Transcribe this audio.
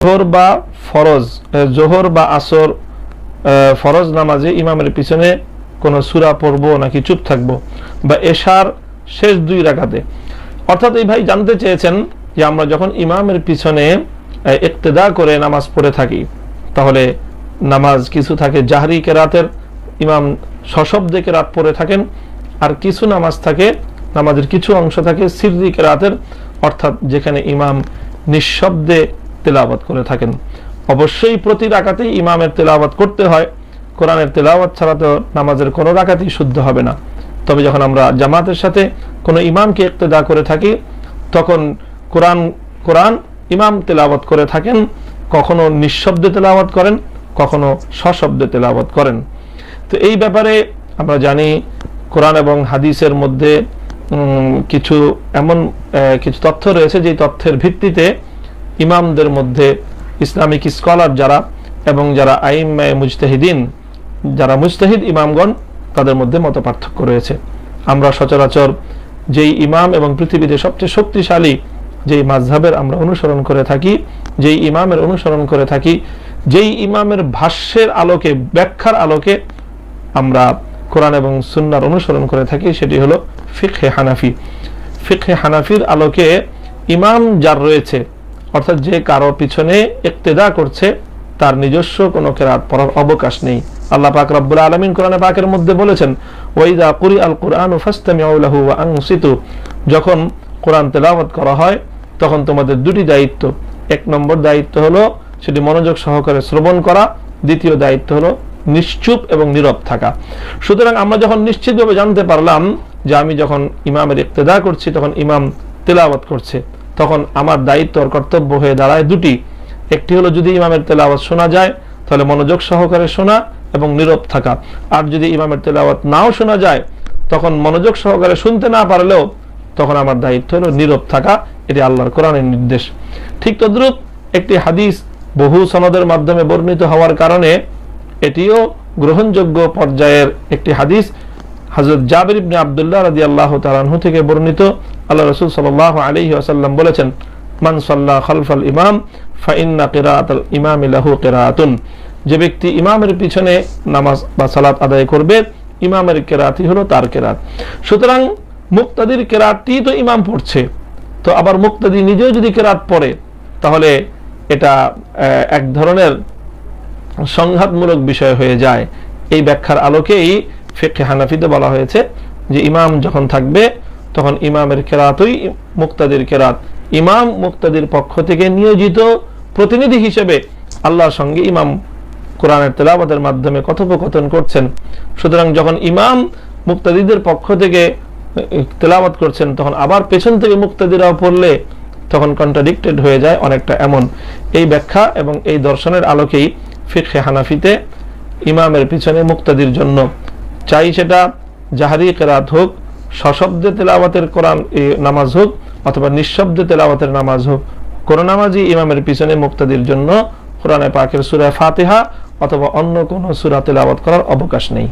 জোহর বা ফরজ, জোহর বা আসর ফরজ নামাজে ইমামের পিছনে কোনো সূরা পড়বো নাকি চুপ থাকবো, বা এশার শেষ 2 রাকাতে। অর্থাৎ এই ভাই জানতে চেয়েছেন যে আমরা যখন ইমামের পিছনে ইক্তেদা করে নামাজ পড়ে থাকি, তাহলে নামাজ কিছু থাকে জাহরি কেরাতের, ইমাম সশব্দে কেরাত পড়ে থাকেন, আর কিছু নামাজ থাকে, নামাজের কিছু অংশ থাকে সিররি কেরাতের, অর্থাৎ যেখানে ইমাম নিঃশব্দে তেলাওয়াত করে থাকেন। অবশ্যই প্রতি রাকাতেই ইমামের তেলাওয়াত করতে হয়, কোরআনের তেলাওয়াত ছাড়া তো নামাজের কোনো রাকাতই শুদ্ধ হবে না। তবে যখন আমরা জামাতের সাথে কোনো ইমামকে ইক্তেদা করে থাকি, তখন কোরআন ইমাম তেলাওয়াত করে থাকেন, কখনো নিঃশব্দে তেলাওয়াত করেন, কখনো সশব্দে তেলাওয়াত করেন। তো এই ব্যাপারে আমরা জানি কোরআন এবং হাদিসের মধ্যে কিছু এমন কিছু তথ্য রয়েছে, যে তথ্যের ভিত্তিতে ইমামদের মধ্যে ইসলামিক স্কলার যারা এবং যারা আইম্মায়ে মুজতাহিদিন, যারা মুজতাহিদ ইমামগণ, তাদের মধ্যে মত পার্থক্য রয়েছে। আমরা সচরাচর যেই ইমাম এবং পৃথিবীতে সবচেয়ে শক্তিশালী যেই মাযহাবের আমরা অনুসরণ করে থাকি, যেই ইমামের অনুসরণ করে থাকি, যেই ইমামের ভাষ্যের আলোকে, ব্যাখ্যার আলোকে আমরা কোরআন এবং সুন্নাহর অনুসরণ করে থাকি, সেটি হলো ফিকহে হানাফি। ফিকহে হানাফির আলোকে ইমাম যার রয়েছে, অর্থাৎ যে কারো পিছনে ইক্তেদা করছে, তার নিজস্ব কোনো কিরাত পড়ার অবকাশ নেই। আল্লাহ পাক রব্বুল আলামিন কোরআনে পাকের মধ্যে বলেছেন, ওয়াইদা কুরিআল কুরআনু ফাসতামিউ লাহু ওয়া আনসিতু, যখন কোরআন তেলাওয়াত করা হয় তখন তোমাদের 2টি দায়িত্ব। 1 নম্বর দায়িত্ব হলো সেটি মনোযোগ সহকারে শ্রবণ করা, দ্বিতীয় দায়িত্ব হলো নিশ্চুপ এবং নীরব থাকা। সুতরাং আমরা যখন নিশ্চিতভাবে জানতে পারলাম যে আমি যখন ইমামের ইক্তেদা করছি, তখন ইমাম তেলাওয়াত করছে, তখন আমার দায়িত্ব আর কর্তব্য হয়ে দাঁড়ায় 2টি। একটি হলো যদি ইমামের তেলাওয়াত শোনা যায় তাহলে মনোযোগ সহকারে শোনা এবং নীরব থাকা, আর যদি ইমামের তেলাওয়াত নাও শোনা যায়, তখন মনোযোগ সহকারে শুনতে না পারলেও তখন আমার দায়িত্ব হলো নীরব থাকা। এটি আল্লাহর কোরআনের নির্দেশ। ঠিক তদ্রূপ একটি হাদিস বহু সনদের মাধ্যমে বর্ণিত হওয়ার কারণে এটিও গ্রহণযোগ্য পর্যায়ের একটি হাদিস। হযরত জাবির ইবনে আব্দুল্লাহ রাদিয়াল্লাহু তাআলা আনহু থেকে বর্ণিত, আল্লাহ রাসূল সাল্লাল্লাহু আলাইহি ওয়াসাল্লাম বলেছেন, মান সাল্লা খালফাল ইমাম ফাইন্না কিরাআতাল ইমামি লাহু কিরাআতুন, যে ব্যক্তি ইমামের পিছনে নামাজ বা সালাত আদায় করবে, ইমামের কিরাআতই হলো তার কিরাত। সুতরাং মুক্তাদির কিরাতটি তো ইমাম পড়ছে, তো আবার মুক্তাদি নিজেও যদি কিরাত পড়ে, তাহলে এটা এক ধরনের সংঘাতমূলক বিষয় হয়ে যায়। এই ব্যাখ্যার আলোকেই ফিকহে হানাফিতে বলা হয়েছে যে ইমাম যখন থাকবে তখন ইমামের কিরাতই মুক্তাদির কিরাত। ইমাম মুক্তাদির পক্ষ থেকে নিয়োজিত প্রতিনিধি হিসেবে আল্লাহর সঙ্গে ইমাম কোরআনের তেলাওয়াতের মাধ্যমে কথোপকথন করছেন। সুতরাং যখন ইমাম মুক্তাদিদের পক্ষ থেকে তেলাওয়াত করছেন, তখন আবার পেছন থেকে মুক্তাদিরাও পড়লে তখন কন্ট্রাডিক্টেড হয়ে যায় অনেকটা। এমন এই ব্যাখ্যা এবং এই দর্শনের আলোকেই ফিকহে হানাফিতে ইমামের পিছনে মুক্তাদির জন্য, চাই সেটা জাহরি কিরাত হোক, সশব্দে তেলাওয়াতের কোরআন নামাজ হোক, অথবা নিঃশব্দে তেলাওয়াতের নামাজ হোক, কোন নামাজই ইমামের পিছনে মুক্তাদির জন্য কোরআনে পাকের সূরা ফাতিহা অথবা অন্য কোন সূরা তেলাওয়াত করার অবকাশ নেই।